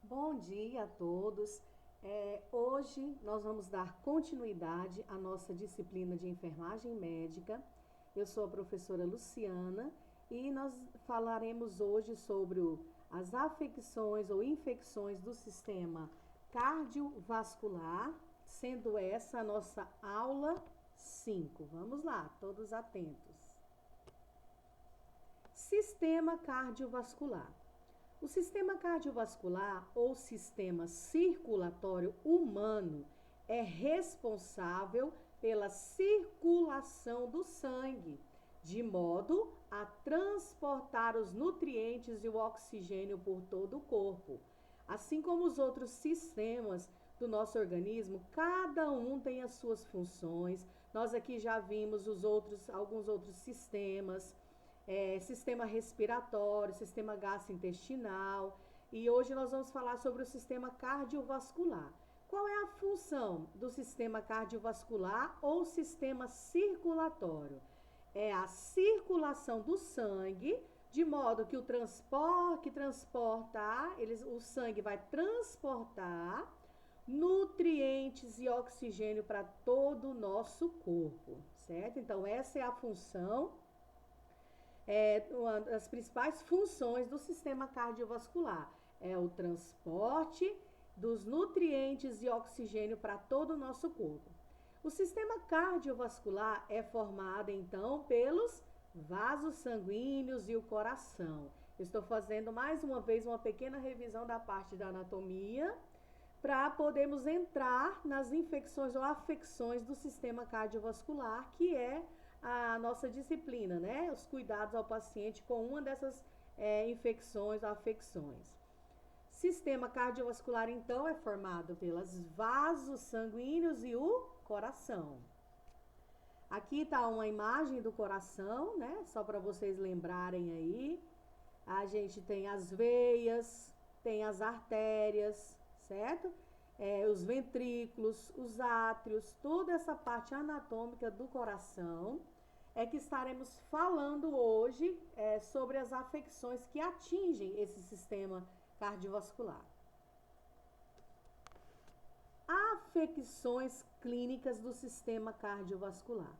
Bom dia a todos. Hoje nós vamos dar continuidade à nossa disciplina de enfermagem médica. Eu sou a professora Luciana e nós falaremos hoje sobre as afecções ou infecções do sistema cardiovascular, sendo essa a nossa aula 5. Vamos lá, todos atentos. Sistema cardiovascular. O sistema cardiovascular ou sistema circulatório humano é responsável pela circulação do sangue, de modo a transportar os nutrientes e o oxigênio por todo o corpo. Assim como os outros sistemas do nosso organismo, cada um tem as suas funções. Nós aqui já vimos alguns outros sistemas. Sistema respiratório, sistema gastrointestinal, e hoje nós vamos falar sobre o sistema cardiovascular. Qual é a função do sistema cardiovascular ou sistema circulatório? É a circulação do sangue, de modo que o sangue vai transportar nutrientes e oxigênio para todo o nosso corpo, certo? Então essa é a função, uma das principais funções do sistema cardiovascular. É o transporte dos nutrientes e oxigênio para todo o nosso corpo. O sistema cardiovascular é formado, então, pelos vasos sanguíneos e o coração. Estou fazendo mais uma vez uma pequena revisão da parte da anatomia para podermos entrar nas infecções ou afecções do sistema cardiovascular, que é a nossa disciplina, né? Os cuidados ao paciente com uma dessas infecções ou afecções. Sistema cardiovascular, então, é formado pelos vasos sanguíneos e o coração. Aqui está uma imagem do coração, né? Só para vocês lembrarem aí. A gente tem as veias, tem as artérias, certo? Os ventrículos, os átrios, toda essa parte anatômica do coração é que estaremos falando hoje sobre as afecções que atingem esse sistema cardiovascular. Afecções clínicas do sistema cardiovascular.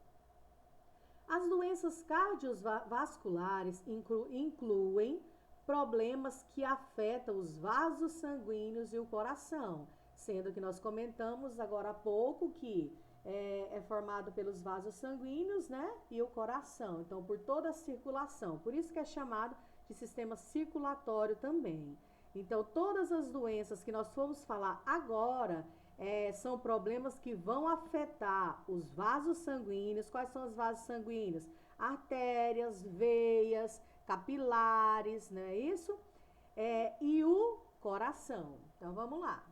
As doenças cardiovasculares incluem problemas que afetam os vasos sanguíneos e o coração, sendo que nós comentamos agora há pouco que é formado pelos vasos sanguíneos, né, e o coração. Então, por toda a circulação. Por isso que é chamado de sistema circulatório também. Então, todas as doenças que nós formos falar agora são problemas que vão afetar os vasos sanguíneos. Quais são os vasos sanguíneos? Artérias, veias, capilares, não é isso? E o coração. Então, vamos lá.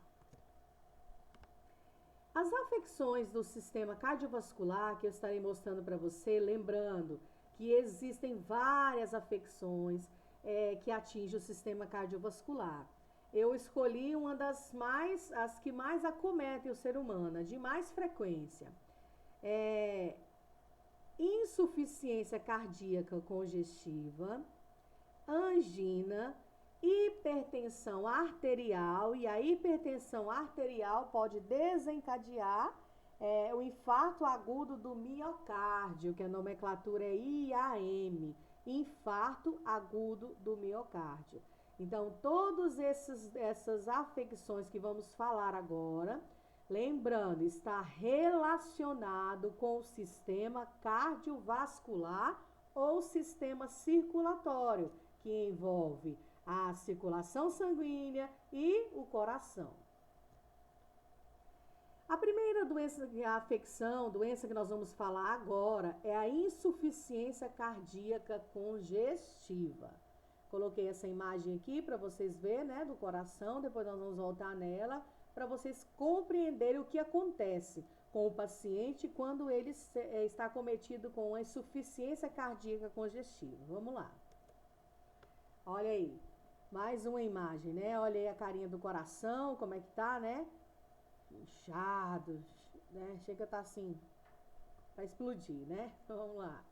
As afecções do sistema cardiovascular que eu estarei mostrando para você, lembrando que existem várias afecções que atingem o sistema cardiovascular. Eu escolhi uma as que mais acometem o ser humano, de mais frequência. Insuficiência cardíaca congestiva, angina, hipertensão arterial, e a hipertensão arterial pode desencadear o infarto agudo do miocárdio, que a nomenclatura é IAM, infarto agudo do miocárdio. Então, todas essas afecções que vamos falar agora, lembrando, está relacionado com o sistema cardiovascular ou sistema circulatório, que envolve a circulação sanguínea e o coração. A primeira doença que nós vamos falar agora é a insuficiência cardíaca congestiva. Coloquei essa imagem aqui para vocês verem, né, do coração, depois nós vamos voltar nela, para vocês compreenderem o que acontece com o paciente quando ele está acometido com a insuficiência cardíaca congestiva. Vamos lá. Olha aí, mais uma imagem, né? Olha aí a carinha do coração, como é que tá, né? Inchado, né? Chega a estar assim, para explodir, né? Vamos lá.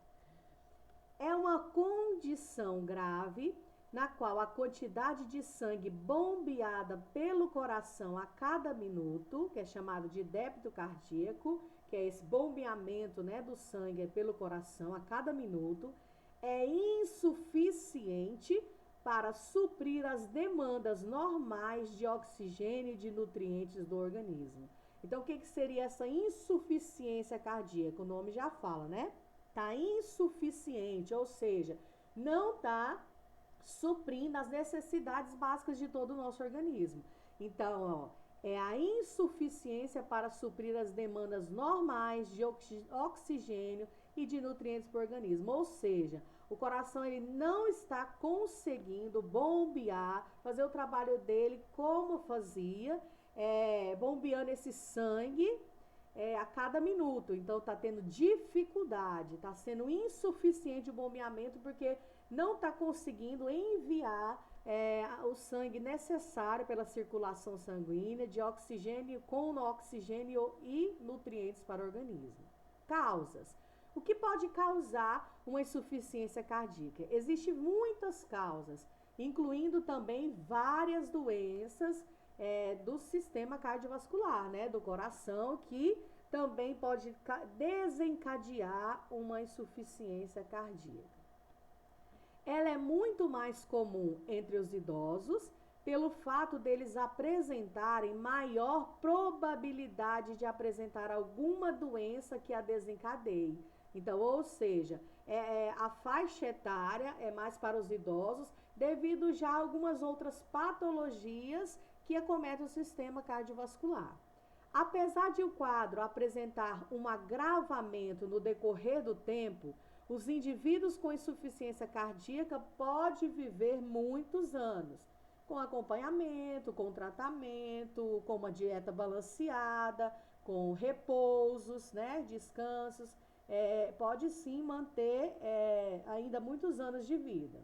É uma condição grave na qual a quantidade de sangue bombeada pelo coração a cada minuto, que é chamado de débito cardíaco, que é esse bombeamento, né, do sangue pelo coração a cada minuto, é insuficiente para suprir as demandas normais de oxigênio e de nutrientes do organismo. Então, o que seria essa insuficiência cardíaca? O nome já fala, né? Tá insuficiente, ou seja, não tá suprindo as necessidades básicas de todo o nosso organismo. Então, ó, é a insuficiência para suprir as demandas normais de oxigênio e de nutrientes para o organismo. Ou seja, o coração ele não está conseguindo bombear, fazer o trabalho dele como fazia, bombeando esse sangue a cada minuto. Então, está tendo dificuldade, está sendo insuficiente o bombeamento porque não está conseguindo enviar o sangue necessário pela circulação sanguínea de oxigênio com oxigênio e nutrientes para o organismo. Causas. O que pode causar uma insuficiência cardíaca? Existem muitas causas, incluindo também várias doenças do sistema cardiovascular, né, do coração, que também pode desencadear uma insuficiência cardíaca. Ela é muito mais comum entre os idosos, pelo fato deles apresentarem maior probabilidade de apresentar alguma doença que a desencadeie. Então, ou seja, a faixa etária é mais para os idosos, devido já a algumas outras patologias que acometem o sistema cardiovascular. Apesar de o quadro apresentar um agravamento no decorrer do tempo, os indivíduos com insuficiência cardíaca podem viver muitos anos, com acompanhamento, com tratamento, com uma dieta balanceada, com repousos, né, descansos, pode sim manter ainda muitos anos de vida,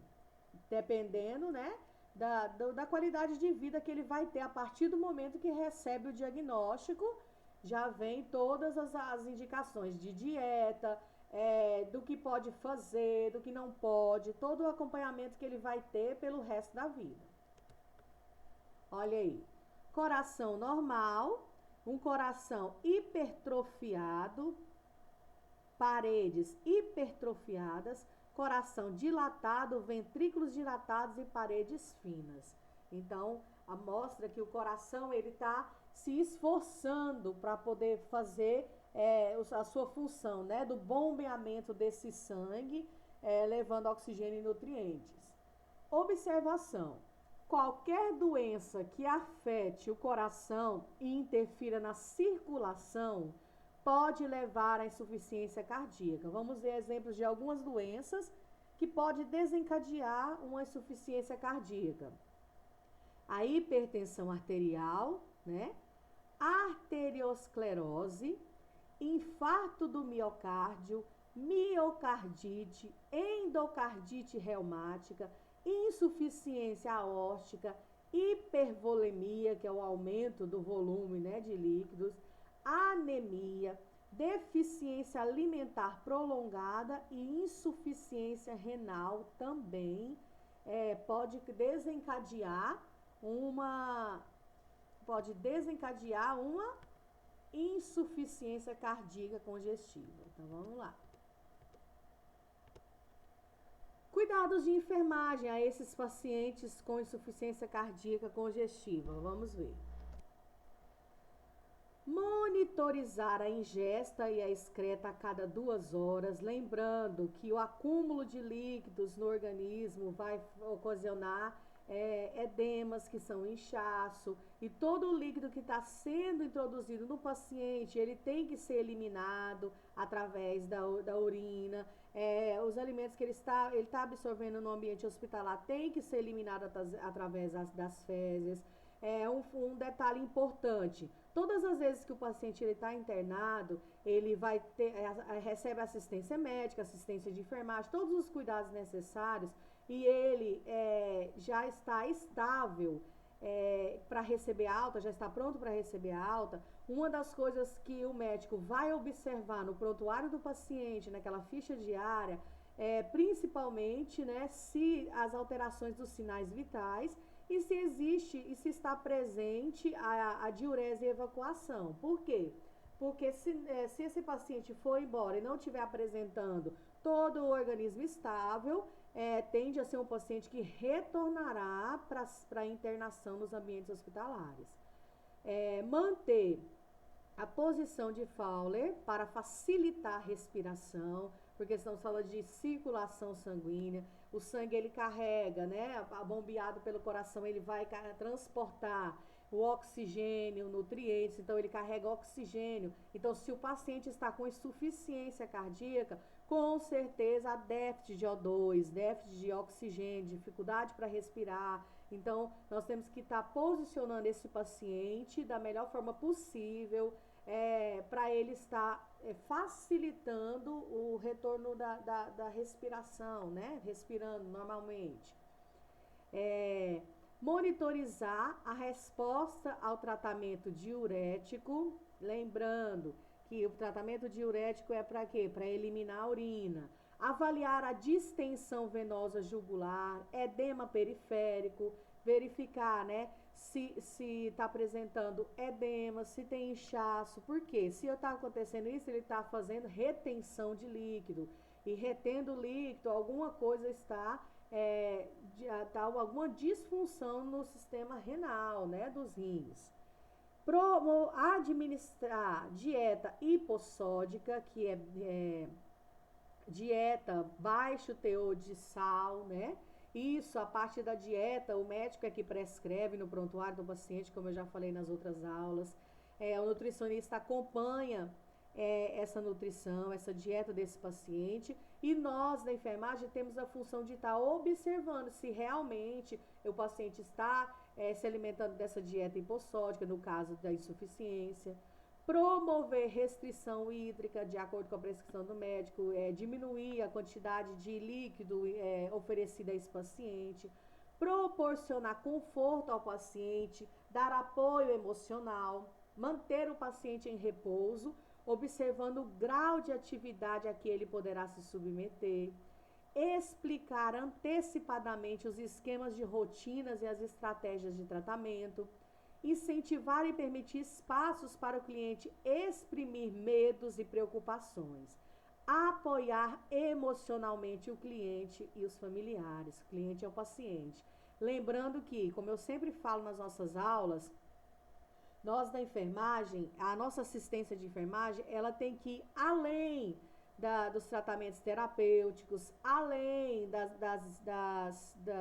dependendo, né, da qualidade de vida que ele vai ter a partir do momento que recebe o diagnóstico. Já vem todas as indicações de dieta, do que pode fazer, do que não pode, todo o acompanhamento que ele vai ter pelo resto da vida. Olha aí, coração normal, um coração hipertrofiado, paredes hipertrofiadas, coração dilatado, ventrículos dilatados e paredes finas. Então, mostra que o coração ele está se esforçando para poder fazer a sua função, né, do bombeamento desse sangue, levando oxigênio e nutrientes. Observação: qualquer doença que afete o coração e interfira na circulação pode levar à insuficiência cardíaca. Vamos ver exemplos de algumas doenças que podem desencadear uma insuficiência cardíaca. A hipertensão arterial, né? Arteriosclerose, infarto do miocárdio, miocardite, endocardite reumática, insuficiência aórtica, hipervolemia, que é o aumento do volume, né, de líquidos, anemia, deficiência alimentar prolongada e insuficiência renal também pode desencadear uma insuficiência cardíaca congestiva. Então, vamos lá. Cuidados de enfermagem a esses pacientes com insuficiência cardíaca congestiva. Vamos ver. Monitorizar a ingesta e a excreta a cada 2 horas, lembrando que o acúmulo de líquidos no organismo vai ocasionar edemas, que são inchaço, e todo o líquido que está sendo introduzido no paciente, ele tem que ser eliminado através da urina. Os alimentos que ele está absorvendo no ambiente hospitalar tem que ser eliminado através das fezes. Um detalhe importante: todas as vezes que o paciente está internado, ele recebe assistência médica, assistência de enfermagem, todos os cuidados necessários, e ele já está estável para receber alta, já está pronto para receber alta. Uma das coisas que o médico vai observar no prontuário do paciente, naquela ficha diária, principalmente, né, se as alterações dos sinais vitais e se existe e se está presente a diurese e evacuação. Por quê? Porque se esse paciente for embora e não estiver apresentando todo o organismo estável, tende a ser um paciente que retornará para a internação nos ambientes hospitalares. Manter a posição de Fowler para facilitar a respiração, porque estamos falando de circulação sanguínea. O sangue ele carrega, né? Bombeado pelo coração, ele vai transportar o oxigênio, nutrientes, então ele carrega oxigênio. Então, se o paciente está com insuficiência cardíaca, com certeza há déficit de O2, déficit de oxigênio, dificuldade para respirar. Então, nós temos que estar posicionando esse paciente da melhor forma possível, para ele estar facilitando o retorno da respiração, né? Respirando normalmente. Monitorizar a resposta ao tratamento diurético, lembrando que o tratamento diurético é para quê? Para eliminar a urina. Avaliar a distensão venosa jugular, edema periférico, verificar, né, se está apresentando edema, se tem inchaço. Por quê? Se está acontecendo isso, ele está fazendo retenção de líquido. E retendo líquido, alguma coisa está, alguma disfunção no sistema renal, né, dos rins. Administrar dieta hipossódica, que é dieta baixo teor de sal, né? Isso, a parte da dieta, o médico é que prescreve no prontuário do paciente, como eu já falei nas outras aulas. O nutricionista acompanha essa nutrição, essa dieta desse paciente, e nós da enfermagem temos a função de estar observando se realmente o paciente está se alimentando dessa dieta hipossódica, no caso da insuficiência. Promover restrição hídrica de acordo com a prescrição do médico, diminuir a quantidade de líquido oferecida a esse paciente, proporcionar conforto ao paciente, dar apoio emocional, manter o paciente em repouso, observando o grau de atividade a que ele poderá se submeter, explicar antecipadamente os esquemas de rotinas e as estratégias de tratamento, incentivar e permitir espaços para o cliente exprimir medos e preocupações, apoiar emocionalmente o cliente e os familiares. O cliente é o paciente. Lembrando que, como eu sempre falo nas nossas aulas, nós da enfermagem, a nossa assistência de enfermagem, ela tem que ir além dos tratamentos terapêuticos, além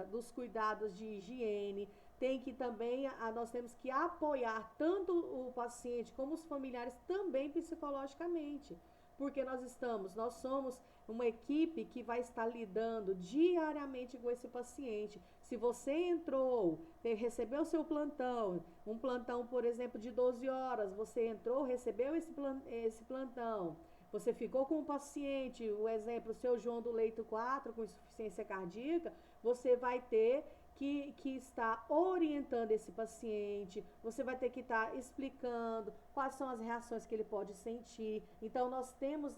dos cuidados de higiene. Tem que também, nós temos que apoiar tanto o paciente como os familiares também psicologicamente, porque nós somos uma equipe que vai estar lidando diariamente com esse paciente. Se você entrou, recebeu seu plantão, um plantão, por exemplo, de 12 horas, você entrou, recebeu esse plantão, você ficou com o paciente, o exemplo, o seu João do leito 4, com insuficiência cardíaca, você vai ter que está orientando esse paciente, você vai ter que estar explicando quais são as reações que ele pode sentir. Então, nós temos,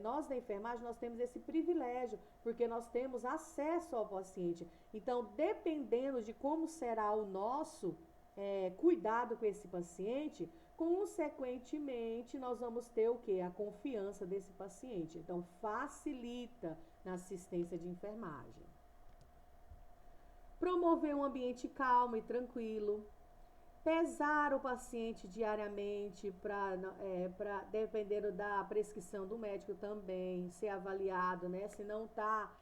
nós da enfermagem, nós temos esse privilégio, porque nós temos acesso ao paciente. Então, dependendo de como será o nosso cuidado com esse paciente, consequentemente, nós vamos ter o quê? A confiança desse paciente. Então, facilita na assistência de enfermagem. Promover um ambiente calmo e tranquilo, pesar o paciente diariamente, dependendo da prescrição do médico também, ser avaliado, né? Se não está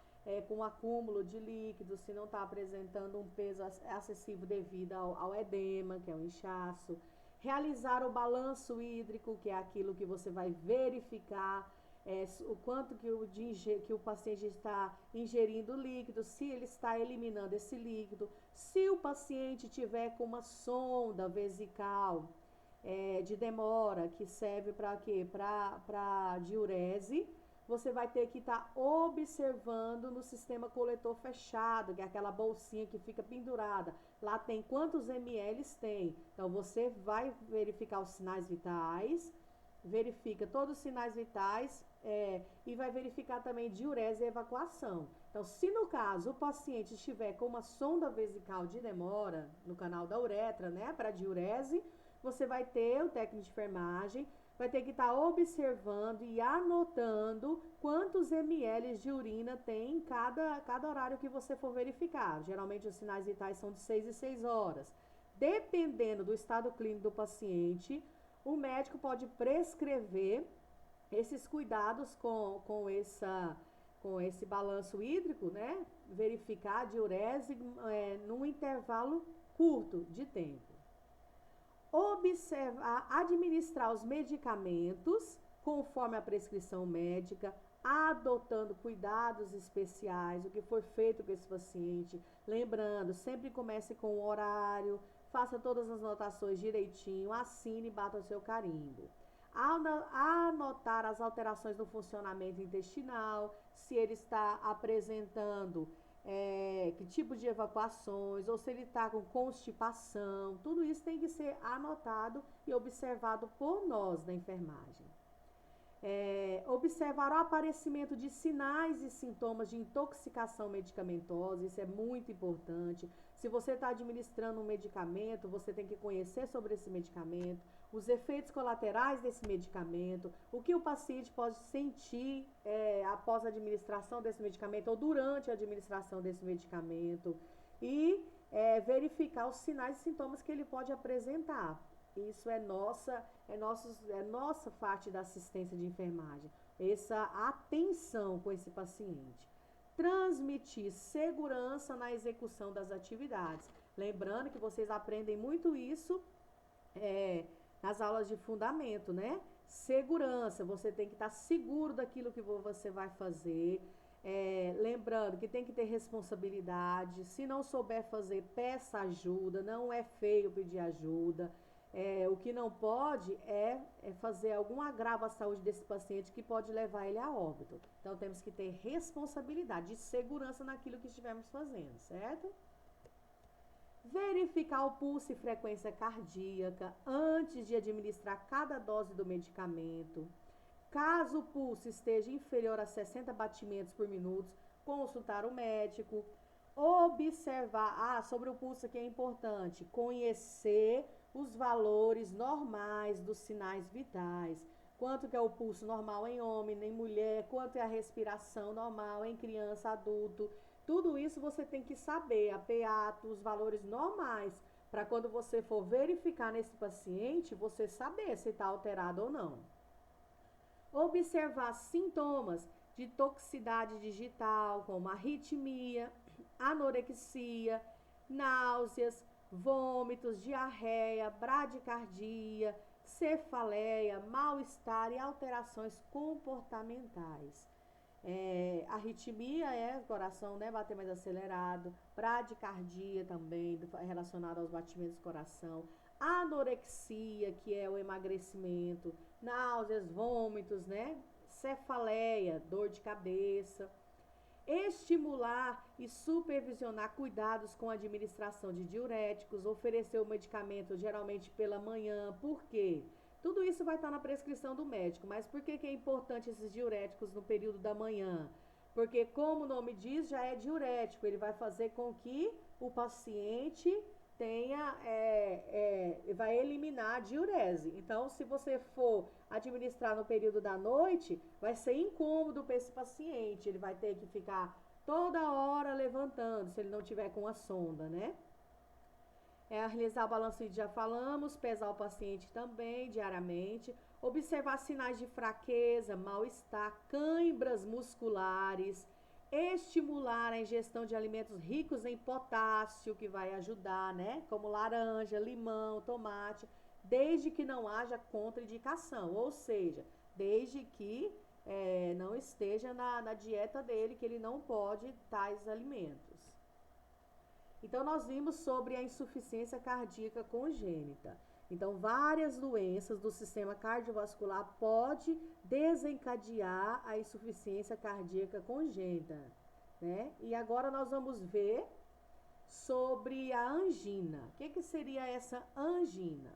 com acúmulo de líquido, se não está apresentando um peso excessivo devido ao edema, que é o inchaço. Realizar o balanço hídrico, que é aquilo que você vai verificar o quanto que o paciente está ingerindo líquido, se ele está eliminando esse líquido. Se o paciente tiver com uma sonda vesical de demora, que serve para quê? Para diurese, você vai ter que estar observando no sistema coletor fechado, que é aquela bolsinha que fica pendurada. Lá tem quantos ml tem. Então, você vai verificar os sinais vitais, verifica todos os sinais vitais e vai verificar também diurese e evacuação. Então, se no caso o paciente estiver com uma sonda vesical de demora no canal da uretra, né, para diurese, você vai ter o técnico de enfermagem, vai ter que estar observando e anotando quantos ml de urina tem em cada horário que você for verificar. Geralmente os sinais vitais são de 6 em 6 horas. Dependendo do estado clínico do paciente, o médico pode prescrever esses cuidados com esse balanço hídrico, né? Verificar a diurese num intervalo curto de tempo. Administrar os medicamentos conforme a prescrição médica, adotando cuidados especiais, o que for feito com esse paciente. Lembrando, sempre comece com o horário, faça todas as anotações direitinho, assine e bata o seu carimbo. Anotar as alterações no funcionamento intestinal, se ele está apresentando que tipo de evacuações, ou se ele está com constipação, tudo isso tem que ser anotado e observado por nós da enfermagem. Observar o aparecimento de sinais e sintomas de intoxicação medicamentosa, isso é muito importante. Se você está administrando um medicamento, você tem que conhecer sobre esse medicamento, os efeitos colaterais desse medicamento, o que o paciente pode sentir após a administração desse medicamento ou durante a administração desse medicamento e verificar os sinais e sintomas que ele pode apresentar. Isso é nossa parte da assistência de enfermagem, essa atenção com esse paciente. Transmitir segurança na execução das atividades. Lembrando que vocês aprendem muito isso nas aulas de fundamento, né? Segurança, você tem que estar seguro daquilo que você vai fazer. Lembrando que tem que ter responsabilidade. Se não souber fazer, peça ajuda. Não é feio pedir ajuda. O que não pode é fazer algum agravo à saúde desse paciente que pode levar ele a óbito. Então, temos que ter responsabilidade de segurança naquilo que estivermos fazendo, certo? Verificar o pulso e frequência cardíaca antes de administrar cada dose do medicamento. Caso o pulso esteja inferior a 60 batimentos por minuto, consultar o médico. Observar, sobre o pulso aqui é importante, conhecer os valores normais dos sinais vitais. Quanto que é o pulso normal em homem, em mulher, quanto é a respiração normal em criança, adulto. Tudo isso você tem que saber, a PA, os valores normais, para quando você for verificar nesse paciente, você saber se está alterado ou não. Observar sintomas de toxicidade digital, como arritmia, anorexia, náuseas, vômitos, diarreia, bradicardia, cefaleia, mal-estar e alterações comportamentais. Arritmia coração, né, bater mais acelerado, bradicardia também, relacionada aos batimentos do coração, anorexia, que é o emagrecimento, náuseas, vômitos, né, cefaleia, dor de cabeça. Estimular e supervisionar cuidados com a administração de diuréticos, oferecer o medicamento geralmente pela manhã. Por quê? Tudo isso vai estar na prescrição do médico, mas por que é importante esses diuréticos no período da manhã? Porque, como o nome diz, já é diurético, ele vai fazer com que o paciente vai eliminar a diurese. Então, se você for administrar no período da noite, vai ser incômodo para esse paciente, ele vai ter que ficar toda hora levantando, se ele não tiver com a sonda, né? Realizar o balanço, já falamos, pesar o paciente também diariamente, observar sinais de fraqueza, mal-estar, cãibras musculares, estimular a ingestão de alimentos ricos em potássio, que vai ajudar, né? Como laranja, limão, tomate, desde que não haja contraindicação, ou seja, desde que não esteja na dieta dele, que ele não pode tais alimentos. Então, nós vimos sobre a insuficiência cardíaca congênita. Então, várias doenças do sistema cardiovascular podem desencadear a insuficiência cardíaca congênita, né? E agora nós vamos ver sobre a angina. O que seria essa angina?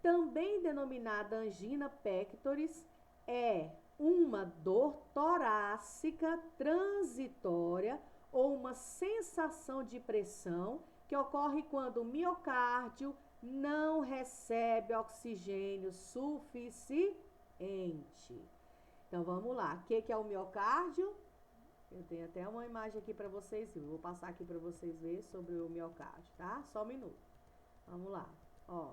também denominada angina pectoris, é uma dor torácica transitória ou uma sensação de pressão que ocorre quando o miocárdio não recebe oxigênio suficiente. Então, vamos lá. O que é o miocárdio? Eu tenho até uma imagem aqui para vocês verem. Vou passar aqui para vocês verem sobre o miocárdio, tá? Só um minuto. Vamos lá. Ó.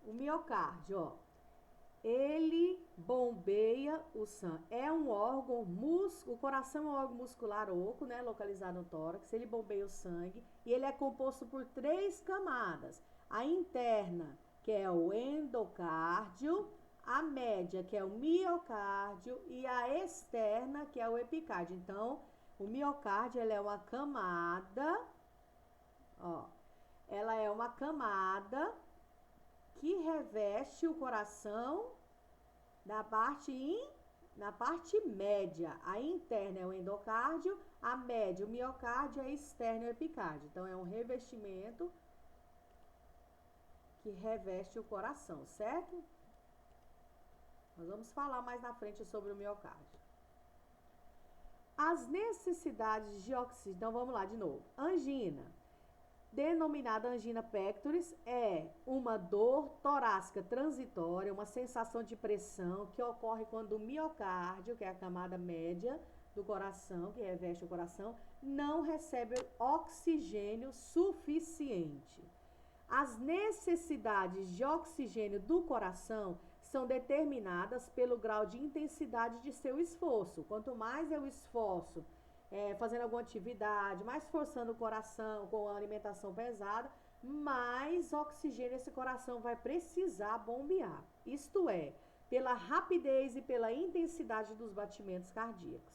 O miocárdio, ó, ele bombeia o sangue. É um órgão, o coração é um órgão muscular oco, né, localizado no tórax. Ele bombeia o sangue e ele é composto por 3 camadas. A interna, que é o endocárdio, a média, que é o miocárdio, e a externa, que é o epicárdio. Então, o miocárdio, ela é uma camada, ó, ela é uma camada que reveste o coração na parte média. A interna é o endocárdio, a média o miocárdio, a externa é o epicárdio. Então, é um revestimento que reveste o coração, certo? Nós vamos falar mais na frente sobre o miocárdio. As necessidades de oxigênio. Então, vamos lá de novo. Angina, denominada angina pectoris, é uma dor torácica transitória, uma sensação de pressão que ocorre quando o miocárdio, que é a camada média do coração, que reveste o coração, não recebe oxigênio suficiente. As necessidades de oxigênio do coração são determinadas pelo grau de intensidade de seu esforço. Quanto mais eu esforço fazendo alguma atividade, mais forçando o coração com a alimentação pesada, mais oxigênio esse coração vai precisar bombear. Isto é, pela rapidez e pela intensidade dos batimentos cardíacos.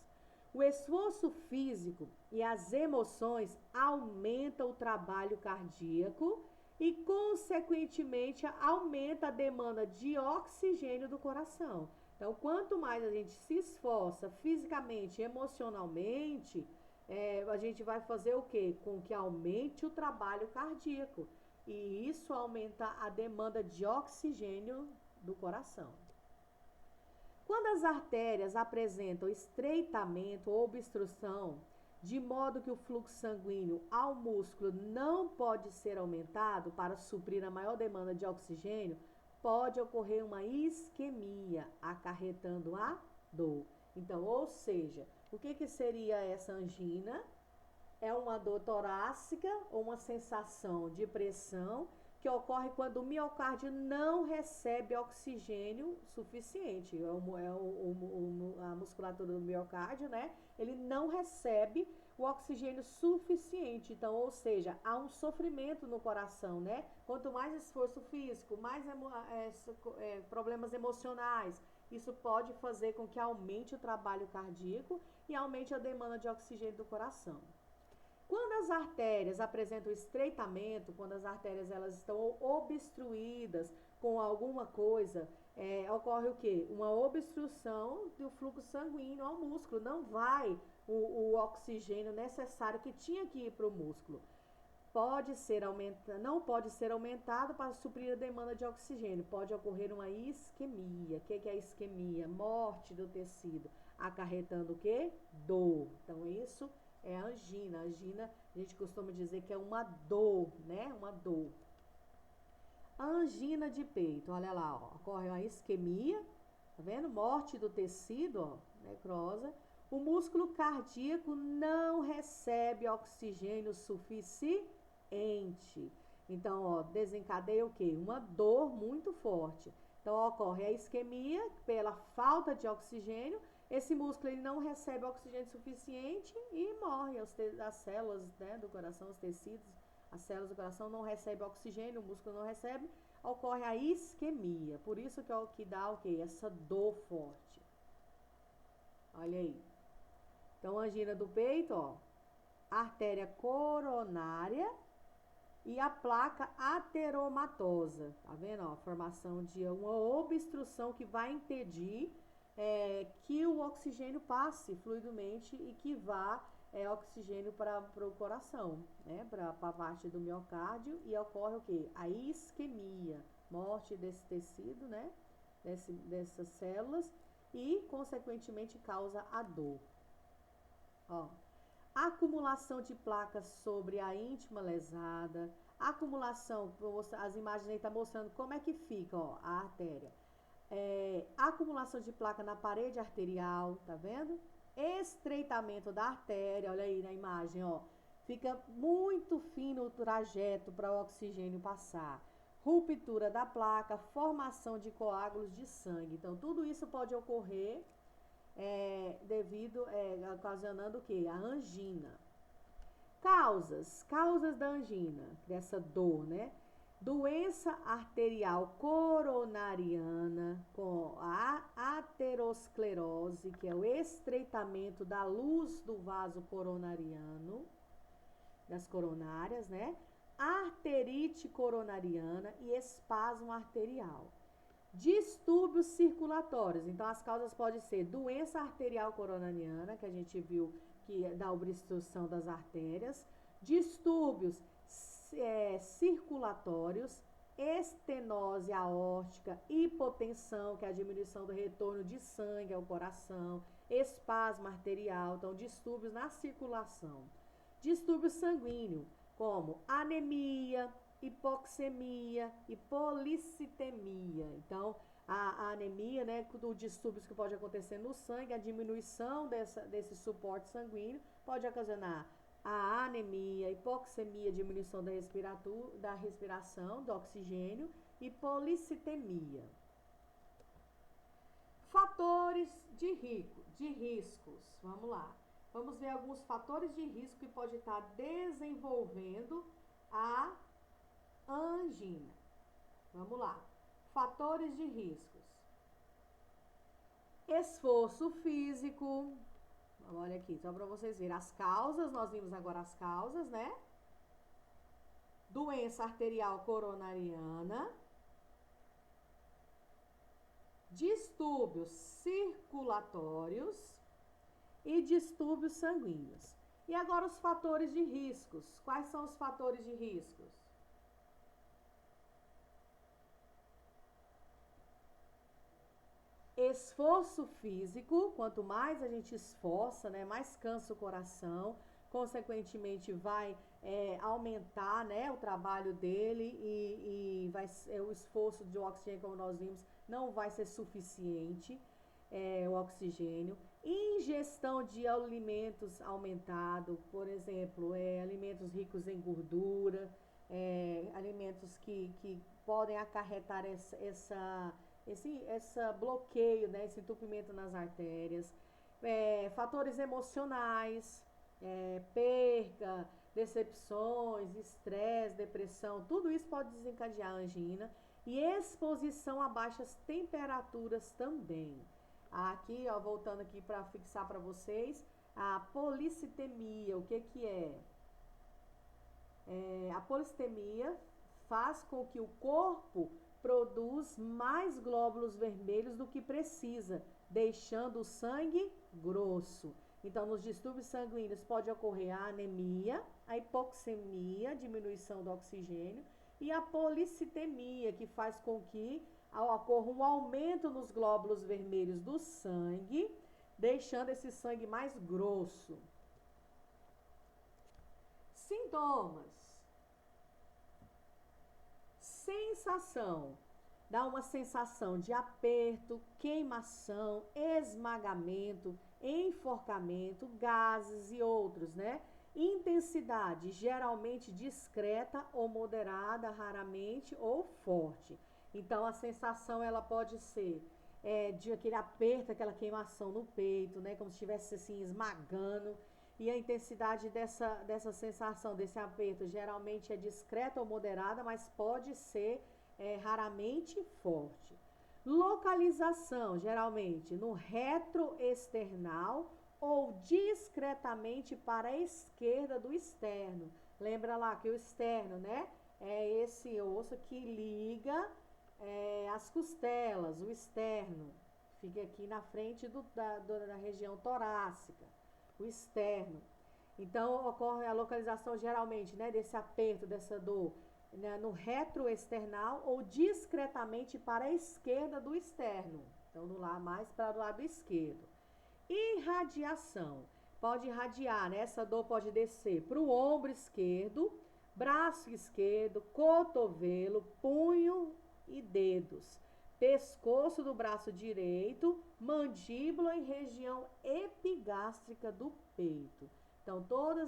O esforço físico e as emoções aumentam o trabalho cardíaco e, consequentemente, aumenta a demanda de oxigênio do coração. Então, quanto mais a gente se esforça fisicamente, emocionalmente, a gente vai fazer o quê? Com que aumente o trabalho cardíaco. E isso aumenta a demanda de oxigênio do coração. Quando as artérias apresentam estreitamento ou obstrução, de modo que o fluxo sanguíneo ao músculo não pode ser aumentado para suprir a maior demanda de oxigênio, pode ocorrer uma isquemia, acarretando a dor. Então, ou seja, o que seria essa angina? É uma dor torácica ou uma sensação de pressão que ocorre quando o miocárdio não recebe oxigênio suficiente. A musculatura do miocárdio, né? Ele não recebe o oxigênio suficiente. Então, ou seja, há um sofrimento no coração, né? Quanto mais esforço físico, mais problemas emocionais, isso pode fazer com que aumente o trabalho cardíaco e aumente a demanda de oxigênio do coração. Quando as artérias apresentam estreitamento, quando as artérias elas estão obstruídas com alguma coisa, ocorre o quê? Uma obstrução do fluxo sanguíneo ao músculo. Não vai o oxigênio necessário que tinha que ir para o músculo. Não pode ser aumentado para suprir a demanda de oxigênio. Pode ocorrer uma isquemia. O que é isquemia? Morte do tecido, acarretando o quê? Dor. Então, isso é a angina. A angina, a gente costuma dizer que é uma dor, né? Uma dor. A angina de peito, olha lá, ó, ocorre uma isquemia, tá vendo? Morte do tecido, ó, necrosa. O músculo cardíaco não recebe oxigênio suficiente. Então, ó, desencadeia o quê? Uma dor muito forte. Então, ocorre a isquemia pela falta de oxigênio. Esse músculo ele não recebe oxigênio suficiente e morre. As células, né, do coração, os tecidos, as células do coração não recebem oxigênio, o músculo não recebe, ocorre a isquemia. Por isso que é o que dá o quê? Essa dor forte. Olha aí. Então, angina do peito, ó, artéria coronária e a placa ateromatosa. Tá vendo? Ó, a formação de uma obstrução que vai impedir que o oxigênio passe fluidamente e que vá oxigênio para o coração, né? Para a parte do miocárdio, e ocorre o quê? A isquemia, morte desse tecido, né? Dessas células, e consequentemente causa a dor. Ó, acumulação de placas sobre a íntima lesada, acumulação, as imagens aí tá mostrando como é que fica, ó, a artéria. Acumulação de placa na parede arterial, tá vendo? Estreitamento da artéria, olha aí na imagem, ó. Fica muito fino o trajeto para o oxigênio passar. Ruptura da placa, formação de coágulos de sangue. Então, tudo isso pode ocorrer ocasionando o quê? A angina. Causas da angina, dessa dor, né? Doença arterial coronariana com a aterosclerose, que é o estreitamento da luz do vaso coronariano, das coronárias, né? Arterite coronariana e espasmo arterial. Distúrbios circulatórios. Então, as causas podem ser doença arterial coronariana, que a gente viu que dá obstrução das artérias, distúrbios circulatórios, estenose aórtica, hipotensão, que é a diminuição do retorno de sangue ao coração, espasmo arterial, então distúrbios na circulação. Distúrbio sanguíneo, como anemia, hipoxemia e policitemia. Então, a anemia, né, dos distúrbios que pode acontecer no sangue, a diminuição desse suporte sanguíneo pode ocasionar a anemia, hipoxemia, diminuição da respiração, do oxigênio, e policitemia. Fatores de riscos. Vamos lá. Vamos ver alguns fatores de risco que pode estar desenvolvendo a angina. Vamos lá. Fatores de riscos. Esforço físico. Olha aqui, só para vocês verem as causas. Nós vimos agora as causas, né? Doença arterial coronariana. Distúrbios circulatórios e distúrbios sanguíneos. E agora os fatores de riscos. Quais são os fatores de riscos? Esforço físico, quanto mais a gente esforça, né, mais cansa o coração, consequentemente vai aumentar, né, o trabalho dele e o esforço de oxigênio, como nós vimos, não vai ser suficiente, o oxigênio. Ingestão de alimentos aumentado, por exemplo, alimentos ricos em gordura, alimentos que podem acarretar esse bloqueio, né, esse entupimento nas artérias, fatores emocionais, perca, decepções, estresse, depressão, tudo isso pode desencadear angina, e exposição a baixas temperaturas também. Aqui, ó, voltando aqui para fixar para vocês, a policitemia, o que é? A policitemia faz com que o corpo produz mais glóbulos vermelhos do que precisa, deixando o sangue grosso. Então, nos distúrbios sanguíneos pode ocorrer a anemia, a hipoxemia, diminuição do oxigênio, e a policitemia, que faz com que ocorra um aumento nos glóbulos vermelhos do sangue, deixando esse sangue mais grosso. Sintomas. Sensação. Dá uma sensação de aperto, queimação, esmagamento, enforcamento, gases e outros, né? Intensidade, geralmente discreta ou moderada, raramente ou forte. Então, a sensação, ela pode ser de aquele aperto, aquela queimação no peito, né? Como se estivesse assim, esmagando. E a intensidade dessa sensação, desse aperto, geralmente é discreta ou moderada, mas pode ser raramente forte. Localização, geralmente no retroesternal ou discretamente para a esquerda do externo. Lembra lá que o externo, né, é esse osso que liga as costelas, o externo. Fica aqui na frente da região torácica, o externo. Então, ocorre a localização geralmente, né, desse aperto, dessa dor, né, no retroesternal ou discretamente para a esquerda do externo. Então, mais para o lado esquerdo. Irradiação. Pode irradiar, né? Essa dor pode descer para o ombro esquerdo, braço esquerdo, cotovelo, punho e dedos. Pescoço do braço direito, mandíbula e região epigástrica do peito. Então, toda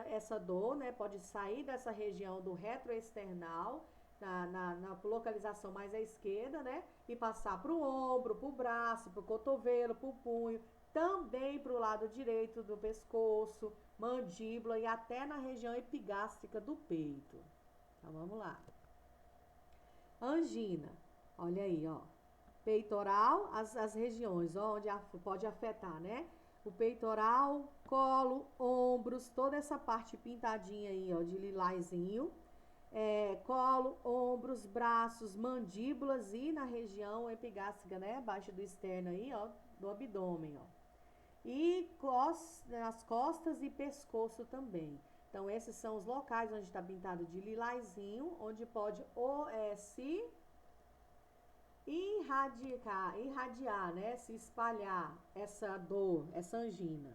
essa dor, né, pode sair dessa região do retroesternal, na localização mais à esquerda, né, e passar para o ombro, para o braço, para o cotovelo, para o punho, também para o lado direito do pescoço, mandíbula e até na região epigástrica do peito. Então, vamos lá. Angina. Olha aí, ó. Peitoral, as regiões, ó, onde pode afetar, né? O peitoral, colo, ombros, toda essa parte pintadinha aí, ó, de lilazinho. Colo, ombros, braços, mandíbulas e na região epigástrica, né? Abaixo do externo aí, ó, do abdômen, ó. E nas costas e pescoço também. Então, esses são os locais onde está pintado de lilazinho, onde pode se irradiar, né? Se espalhar essa dor, essa angina.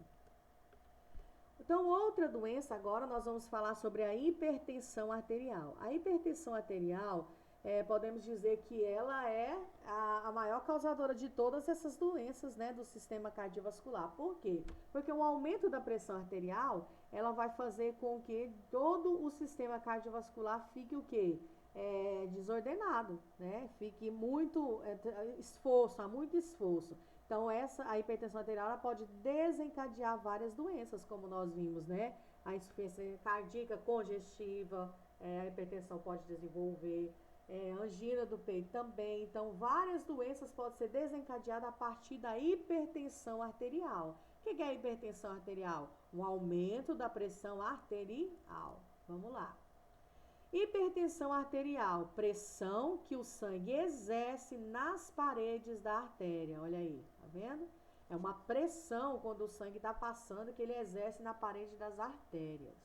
Então, outra doença, agora nós vamos falar sobre a hipertensão arterial. A hipertensão arterial, podemos dizer que ela é a maior causadora de todas essas doenças, né, do sistema cardiovascular. Por quê? Porque o aumento da pressão arterial, ela vai fazer com que todo o sistema cardiovascular fique o quê? Desordenado, né? Fique muito há muito esforço. Então, a hipertensão arterial ela pode desencadear várias doenças, como nós vimos, né? A insuficiência cardíaca congestiva, a hipertensão pode desenvolver, angina do peito também. Então, várias doenças podem ser desencadeadas a partir da hipertensão arterial. O que é a hipertensão arterial? Um aumento da pressão arterial. Vamos lá. Hipertensão arterial, pressão que o sangue exerce nas paredes da artéria. Olha aí, tá vendo? É uma pressão quando o sangue está passando que ele exerce na parede das artérias.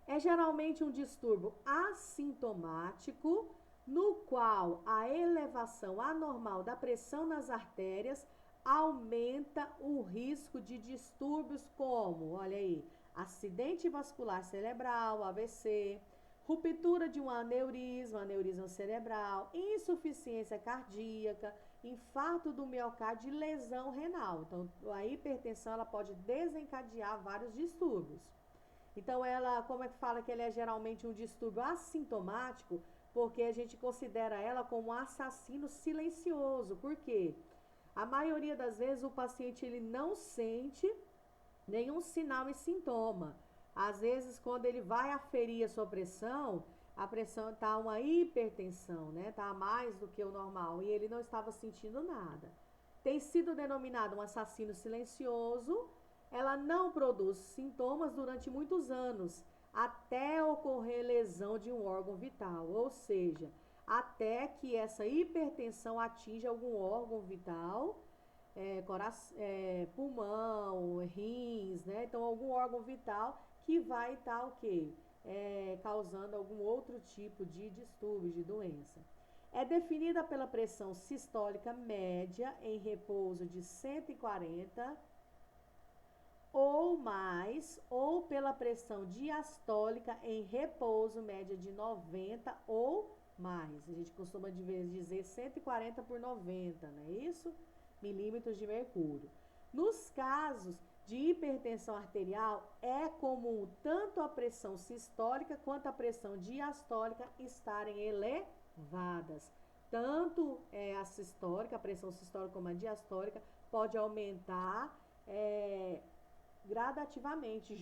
É geralmente um distúrbio assintomático, no qual a elevação anormal da pressão nas artérias aumenta o risco de distúrbios como, olha aí, acidente vascular cerebral, AVC, ruptura de um aneurisma cerebral, insuficiência cardíaca, infarto do miocárdio e lesão renal. Então, a hipertensão ela pode desencadear vários distúrbios. Então, como é que fala que ela é geralmente um distúrbio assintomático? Porque a gente considera ela como um assassino silencioso. Por quê? A maioria das vezes o paciente ele não sente nenhum sinal e sintoma. Às vezes, quando ele vai aferir a pressão está uma hipertensão, né? Está mais do que o normal e ele não estava sentindo nada. Tem sido denominado um assassino silencioso. Ela não produz sintomas durante muitos anos, até ocorrer lesão de um órgão vital, ou seja, até que essa hipertensão atinja algum órgão vital, pulmão, rins, né? Então, algum órgão vital que vai estar o quê? Causando algum outro tipo de distúrbio, de doença. É definida pela pressão sistólica média em repouso de 140 ou mais, ou pela pressão diastólica em repouso média de 90 ou mais. A gente costuma dizer 140 por 90, não é isso? Milímetros de mercúrio. Nos casos de hipertensão arterial, é comum tanto a pressão sistólica quanto a pressão diastólica estarem elevadas. Tanto a pressão sistólica como a diastólica pode aumentar gradativamente,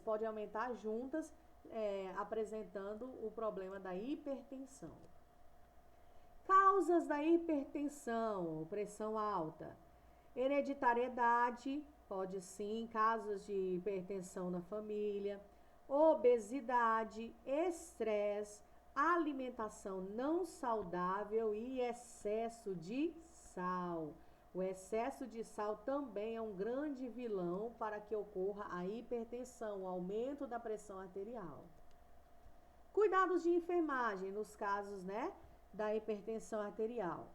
pode aumentar juntas, apresentando o problema da hipertensão. Causas da hipertensão, pressão alta. Hereditariedade, pode sim, casos de hipertensão na família. Obesidade, estresse, alimentação não saudável e excesso de sal. O excesso de sal também é um grande vilão para que ocorra a hipertensão, o aumento da pressão arterial. Cuidados de enfermagem nos casos, né, da hipertensão arterial.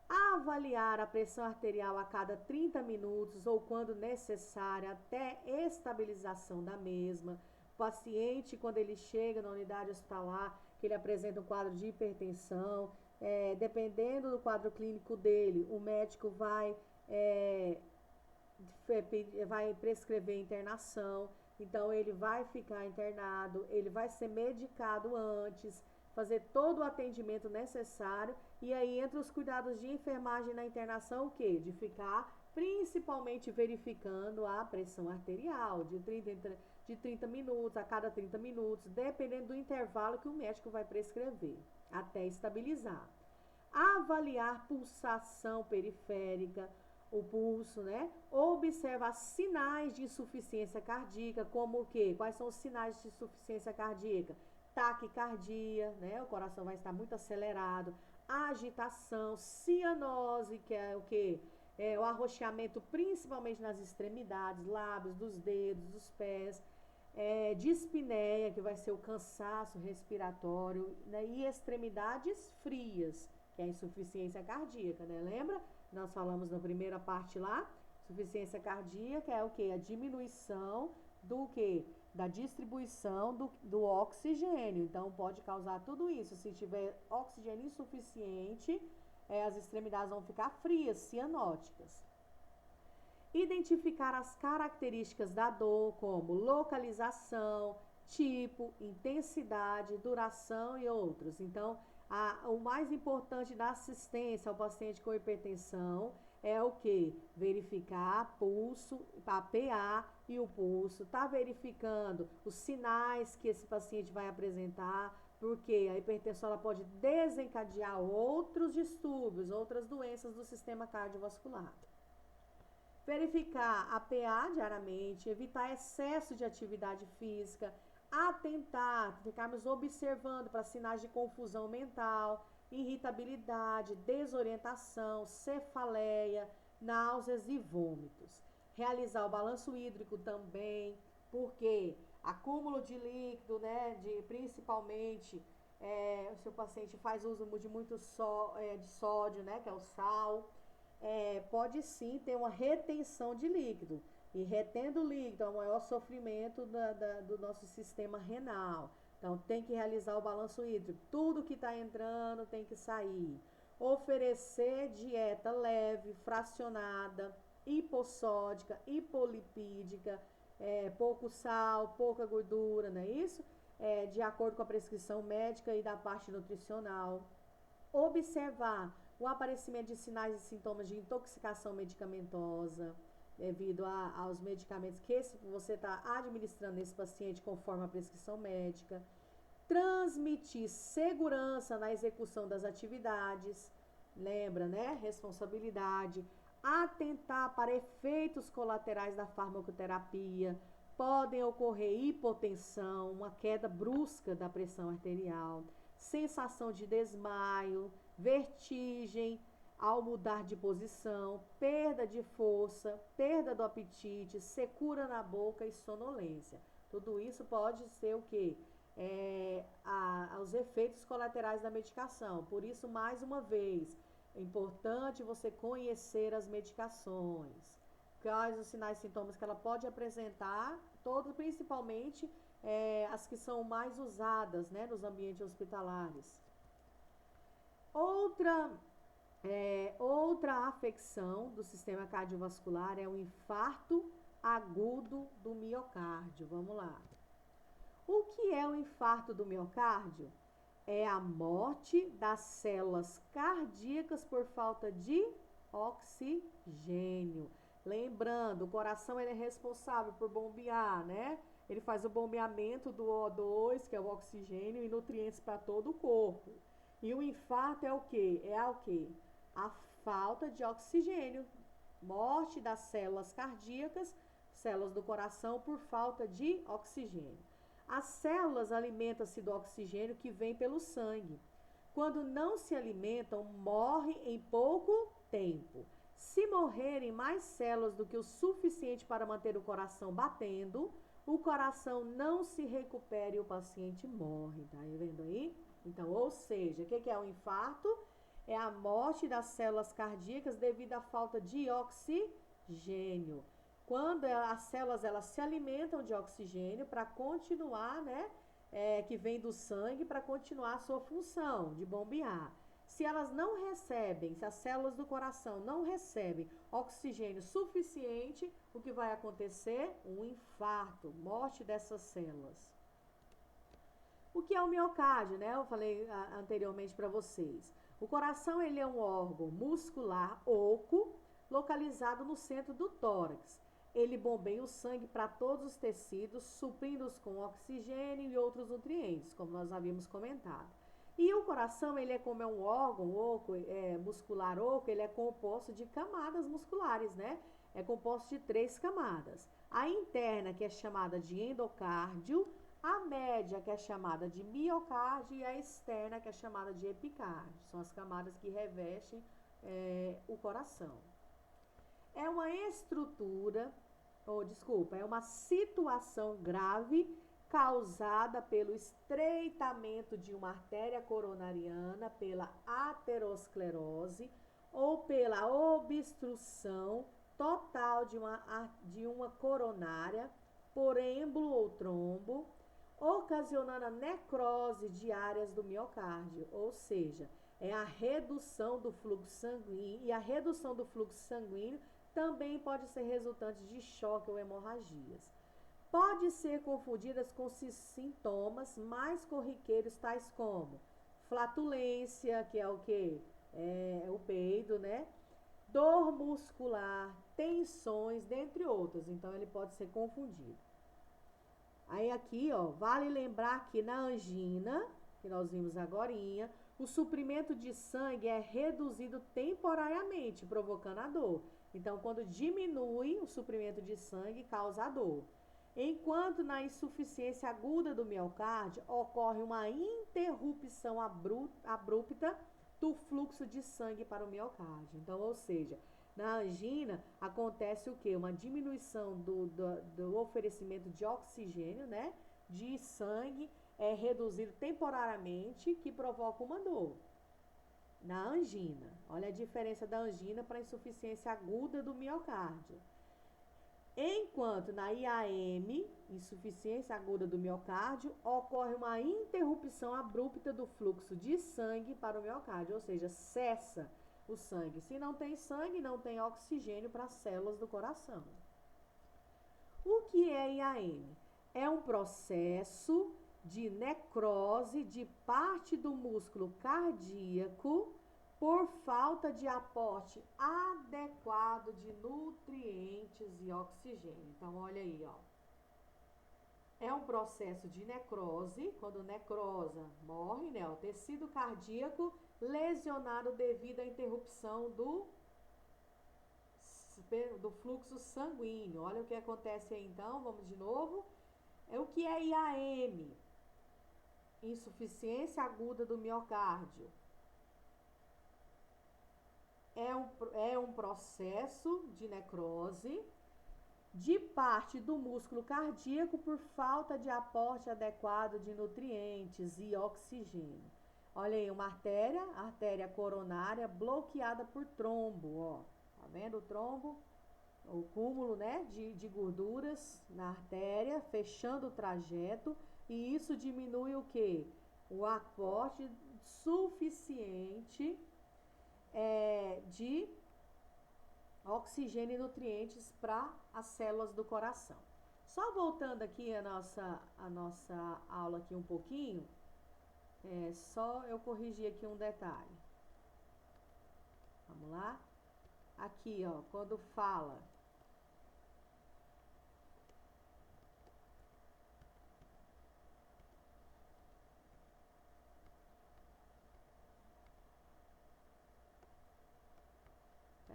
Avaliar a pressão arterial a cada 30 minutos ou quando necessário até estabilização da mesma. O paciente, quando ele chega na unidade hospitalar, que ele apresenta um quadro de hipertensão, dependendo do quadro clínico dele, o médico vai prescrever internação. Então, ele vai ficar internado, ele vai ser medicado antes, fazer todo o atendimento necessário. E aí, entre os cuidados de enfermagem na internação, o quê? De ficar principalmente verificando a pressão arterial de 30 minutos, a cada 30 minutos, dependendo do intervalo que o médico vai prescrever, até estabilizar. Avaliar pulsação periférica, o pulso, né? Observar sinais de insuficiência cardíaca, como o quê? Quais são os sinais de insuficiência cardíaca? Taquicardia, né? O coração vai estar muito acelerado. Agitação, cianose, que é o quê? O arroxeamento principalmente nas extremidades, lábios, dos dedos, dos pés. Dispneia, que vai ser o cansaço respiratório, né? E extremidades frias, que é a insuficiência cardíaca, né? Lembra? Nós falamos na primeira parte lá, insuficiência cardíaca é o quê? A diminuição do quê? Da distribuição do oxigênio. Então, pode causar tudo isso. Se tiver oxigênio insuficiente, as extremidades vão ficar frias, cianóticas. Identificar as características da dor, como localização, tipo, intensidade, duração e outros. Então, o mais importante da assistência ao paciente com hipertensão é o que? Verificar pulso, a PA e o pulso, tá verificando os sinais que esse paciente vai apresentar, porque a hipertensão ela pode desencadear outros distúrbios, outras doenças do sistema cardiovascular. Verificar a PA diariamente, evitar excesso de atividade física, atentar, ficarmos observando para sinais de confusão mental, irritabilidade, desorientação, cefaleia, náuseas e vômitos. Realizar o balanço hídrico também, porque acúmulo de líquido, né, principalmente se o paciente faz uso de muito de sódio, né, que é o sal, pode sim ter uma retenção de líquido. E retendo líquido é o maior sofrimento do nosso sistema renal. Então, tem que realizar o balanço hídrico. Tudo que está entrando tem que sair. Oferecer dieta leve, fracionada, hipossódica, hipolipídica, pouco sal, pouca gordura, não é isso? De acordo com a prescrição médica e da parte nutricional. Observar o aparecimento de sinais e sintomas de intoxicação medicamentosa, devido aos medicamentos que você está administrando nesse paciente conforme a prescrição médica. Transmitir segurança na execução das atividades, lembra, né? Responsabilidade. Atentar para efeitos colaterais da farmacoterapia. Podem ocorrer hipotensão, uma queda brusca da pressão arterial, sensação de desmaio, vertigem ao mudar de posição, perda de força, perda do apetite, secura na boca e sonolência. Tudo isso pode ser o quê? Os efeitos colaterais da medicação. Por isso, mais uma vez, é importante você conhecer as medicações. Quais os sinais e sintomas que ela pode apresentar, todos, principalmente as que são mais usadas, né, nos ambientes hospitalares. Outra afecção do sistema cardiovascular é o infarto agudo do miocárdio. Vamos lá. O que é o infarto do miocárdio? É a morte das células cardíacas por falta de oxigênio. Lembrando, o coração ele é responsável por bombear, né? Ele faz o bombeamento do O2, que é o oxigênio, e nutrientes para todo o corpo. E o infarto é o quê? A falta de oxigênio. Morte das células cardíacas, células do coração, por falta de oxigênio. As células alimentam-se do oxigênio que vem pelo sangue. Quando não se alimentam, morrem em pouco tempo. Se morrerem mais células do que o suficiente para manter o coração batendo, o coração não se recupera e o paciente morre. Tá vendo aí? Então, ou seja, o que é o infarto? É a morte das células cardíacas devido à falta de oxigênio. Quando as células elas se alimentam de oxigênio para continuar, né? Que vem do sangue para continuar a sua função de bombear. Se elas não recebem, se as células do coração não recebem oxigênio suficiente, o que vai acontecer? Um infarto, morte dessas células. O que é o miocárdio, né? Eu falei anteriormente para vocês. O coração ele é um órgão muscular oco, localizado no centro do tórax. Ele bombeia o sangue para todos os tecidos, suprindo-os com oxigênio e outros nutrientes, como nós havíamos comentado. E o coração, ele como é um órgão oco, muscular oco, ele é composto de camadas musculares, né? É composto de 3 camadas. A interna, que é chamada de endocárdio, a média, que é chamada de miocárdio, e a externa, que é chamada de epicárdio. São as camadas que revestem o coração. É uma estrutura, é uma situação grave causada pelo estreitamento de uma artéria coronariana, pela aterosclerose ou pela obstrução total de uma coronária por êmbolo ou trombo, ocasionando a necrose de áreas do miocárdio, ou seja, é a redução do fluxo sanguíneo, e a redução do fluxo sanguíneo também pode ser resultante de choque ou hemorragias. Pode ser confundidas com sintomas mais corriqueiros, tais como flatulência, que é o quê? É o peido, né? Dor muscular, tensões, dentre outros. Então, ele pode ser confundido. Aí aqui, ó, vale lembrar que na angina, que nós vimos agorinha, o suprimento de sangue é reduzido temporariamente, provocando a dor. Então, quando diminui o suprimento de sangue, causa a dor. Enquanto na insuficiência aguda do miocárdio, ocorre uma interrupção abrupta do fluxo de sangue para o miocárdio. Então, ou seja, na angina acontece o quê? Uma diminuição do oferecimento de oxigênio, né? De sangue, é reduzido temporariamente, que provoca uma dor. Na angina, olha a diferença da angina para a insuficiência aguda do miocárdio. Enquanto na IAM, insuficiência aguda do miocárdio, ocorre uma interrupção abrupta do fluxo de sangue para o miocárdio, ou seja, cessa o sangue. Se não tem sangue, não tem oxigênio para as células do coração. O que é IAM? É um processo de necrose de parte do músculo cardíaco por falta de aporte adequado de nutrientes e oxigênio. Então, olha aí, ó. É um processo de necrose, quando necrosa, morre, né? O tecido cardíaco lesionado devido à interrupção do fluxo sanguíneo. Olha o que acontece aí, então, vamos de novo. O que é IAM? Insuficiência aguda do miocárdio. É um processo de necrose de parte do músculo cardíaco por falta de aporte adequado de nutrientes e oxigênio. Olha aí, uma a artéria coronária bloqueada por trombo, ó. Tá vendo o trombo? O cúmulo, né, de gorduras na artéria, fechando o trajeto, e isso diminui o quê? O aporte suficiente de oxigênio e nutrientes para as células do coração. Só voltando aqui a nossa aula aqui um pouquinho, só eu corrigir aqui um detalhe. Vamos lá? Aqui, ó, quando fala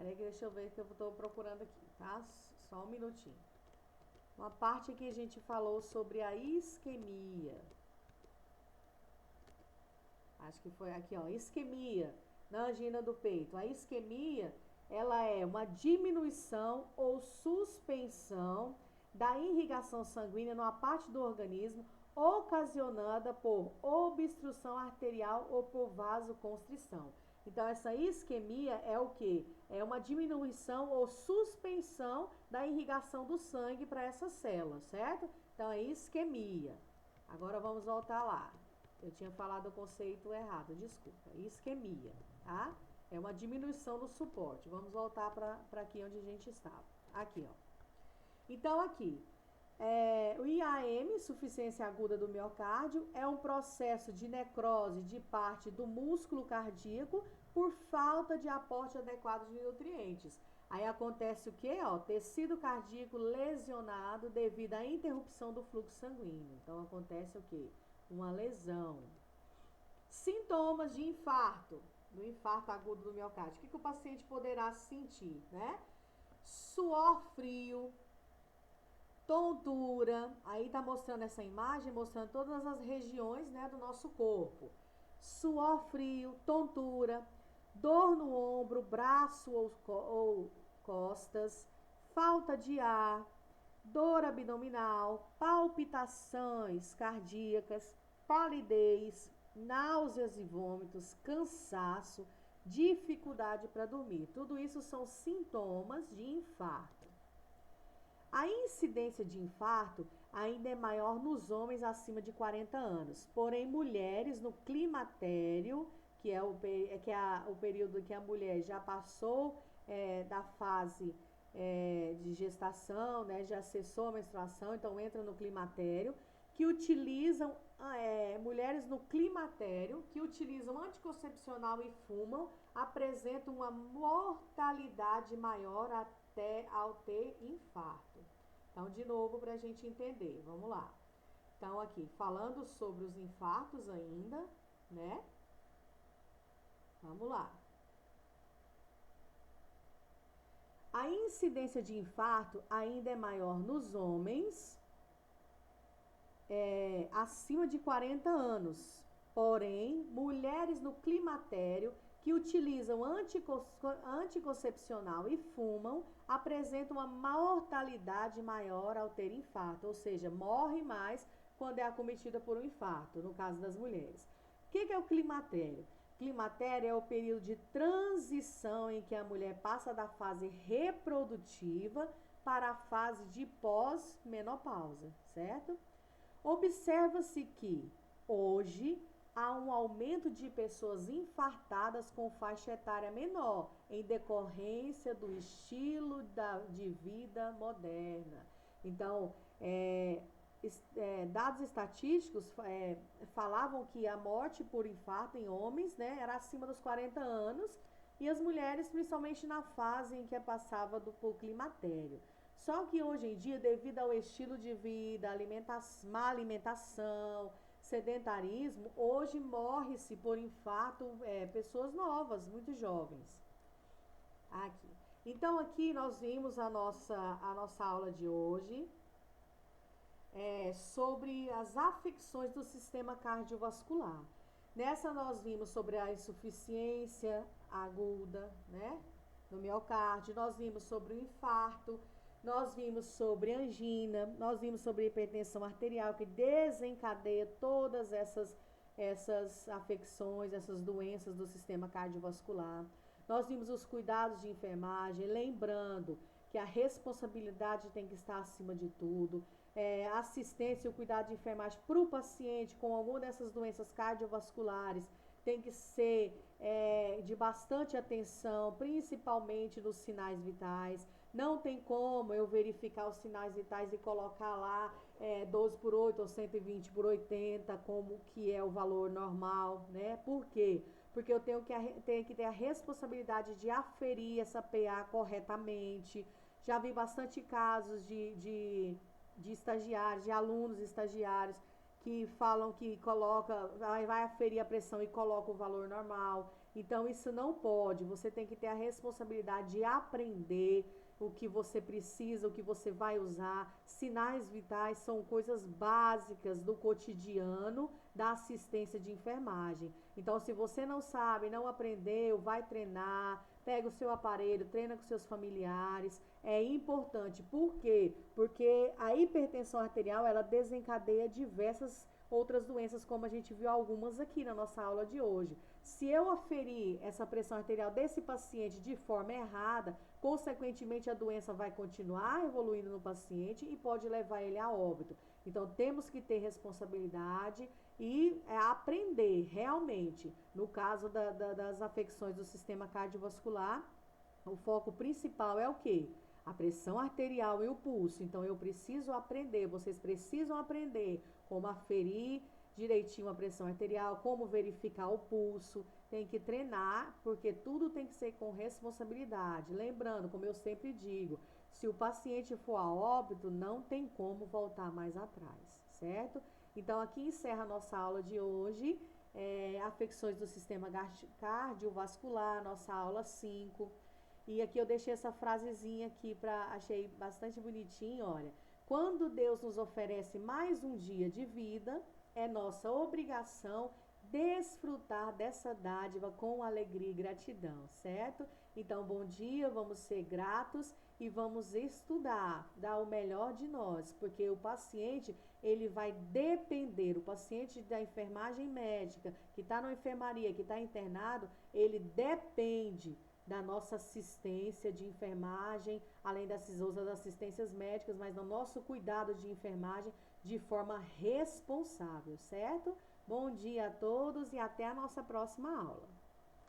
Peraí que deixa eu ver que eu estou procurando aqui, tá? Só um minutinho. Uma parte aqui a gente falou sobre a isquemia. Acho que foi aqui, ó, isquemia na angina do peito. A isquemia ela é uma diminuição ou suspensão da irrigação sanguínea numa parte do organismo ocasionada por obstrução arterial ou por vasoconstrição. Então, essa isquemia é o quê? É uma diminuição ou suspensão da irrigação do sangue para essas células, certo? Então, é isquemia. Agora, vamos voltar lá. Eu tinha falado o conceito errado, desculpa. Isquemia, tá? É uma diminuição do suporte. Vamos voltar para aqui onde a gente estava. Aqui, ó. Então, aqui, o IAM, insuficiência aguda do miocárdio, é um processo de necrose de parte do músculo cardíaco por falta de aporte adequado de nutrientes. Aí acontece o quê? Ó, tecido cardíaco lesionado devido à interrupção do fluxo sanguíneo. Então, acontece o quê? Uma lesão. Sintomas de infarto, do infarto agudo do miocárdio. O que o paciente poderá sentir, né? Suor frio, tontura, aí tá mostrando essa imagem, mostrando todas as regiões, né, do nosso corpo. Suor frio, tontura, dor no ombro, braço ou costas, falta de ar, dor abdominal, palpitações cardíacas, palidez, náuseas e vômitos, cansaço, dificuldade para dormir. Tudo isso são sintomas de infarto. A incidência de infarto ainda é maior nos homens acima de 40 anos, porém mulheres no climatério, que é o período que a mulher já passou da fase de gestação, né, já cessou a menstruação, então entra no climatério, que utilizam, mulheres no climatério, que utilizam anticoncepcional e fumam, apresentam uma mortalidade maior até ao ter infarto. Então, de novo, para a gente entender, vamos lá. Então, aqui, falando sobre os infartos ainda, né? Vamos lá. A incidência de infarto ainda é maior nos homens acima de 40 anos. Porém, mulheres no climatério que utilizam anticoncepcional e fumam apresentam uma mortalidade maior ao ter infarto, ou seja, morre mais quando é acometida por um infarto, no caso das mulheres. O que é o climatério? Climatério é o período de transição em que a mulher passa da fase reprodutiva para a fase de pós-menopausa, certo? Observa-se que hoje há um aumento de pessoas infartadas com faixa etária menor, em decorrência do estilo de vida moderna. Então, dados estatísticos falavam que a morte por infarto em homens, né, era acima dos 40 anos, e as mulheres, principalmente na fase em que passava por climatério. Só que hoje em dia, devido ao estilo de vida, má alimentação, sedentarismo, hoje morre-se por infarto pessoas novas, muito jovens. Aqui. Então, aqui nós vimos a nossa aula de hoje sobre as afecções do sistema cardiovascular. Nessa nós vimos sobre a insuficiência aguda, né, no miocárdio, nós vimos sobre o infarto, nós vimos sobre angina, nós vimos sobre hipertensão arterial, que desencadeia todas essas afecções, essas doenças do sistema cardiovascular. Nós vimos os cuidados de enfermagem, lembrando que a responsabilidade tem que estar acima de tudo. A assistência e o cuidado de enfermagem para o paciente com alguma dessas doenças cardiovasculares tem que ser de bastante atenção, principalmente nos sinais vitais. Não tem como eu verificar os sinais vitais e colocar lá 12/8 ou 120/80 como que é o valor normal, né? Por quê? Porque eu tenho que ter a responsabilidade de aferir essa PA corretamente. Já vi bastante casos de estagiários, de alunos estagiários que falam que vai aferir a pressão e coloca o valor normal. Então, isso não pode. Você tem que ter a responsabilidade de aprender o que você precisa, o que você vai usar. Sinais vitais são coisas básicas do cotidiano da assistência de enfermagem. Então, se você não sabe, não aprendeu, vai treinar, pega o seu aparelho, treina com seus familiares. É importante. Por quê? Porque a hipertensão arterial, ela desencadeia diversas outras doenças, como a gente viu algumas aqui na nossa aula de hoje. Se eu aferir essa pressão arterial desse paciente de forma errada, consequentemente a doença vai continuar evoluindo no paciente e pode levar ele a óbito. Então temos que ter responsabilidade e aprender realmente. No caso das afecções do sistema cardiovascular, o foco principal é o quê? A pressão arterial e o pulso. Então eu preciso aprender, vocês precisam aprender como aferir direitinho a pressão arterial, como verificar o pulso. Tem que treinar, porque tudo tem que ser com responsabilidade. Lembrando, como eu sempre digo, se o paciente for a óbito, não tem como voltar mais atrás, certo? Então aqui encerra a nossa aula de hoje, afecções do sistema cardiovascular, nossa aula 5. E aqui eu deixei essa frasezinha aqui achei bastante bonitinho, olha. Quando Deus nos oferece mais um dia de vida, é nossa obrigação desfrutar dessa dádiva com alegria e gratidão, certo? Então, bom dia, vamos ser gratos e vamos estudar, dar o melhor de nós, porque o paciente, ele vai depender, o paciente da enfermagem médica, que está na enfermaria, que está internado, ele depende da nossa assistência de enfermagem, além dessas outras assistências médicas, mas do nosso cuidado de enfermagem de forma responsável, certo? Bom dia a todos e até a nossa próxima aula.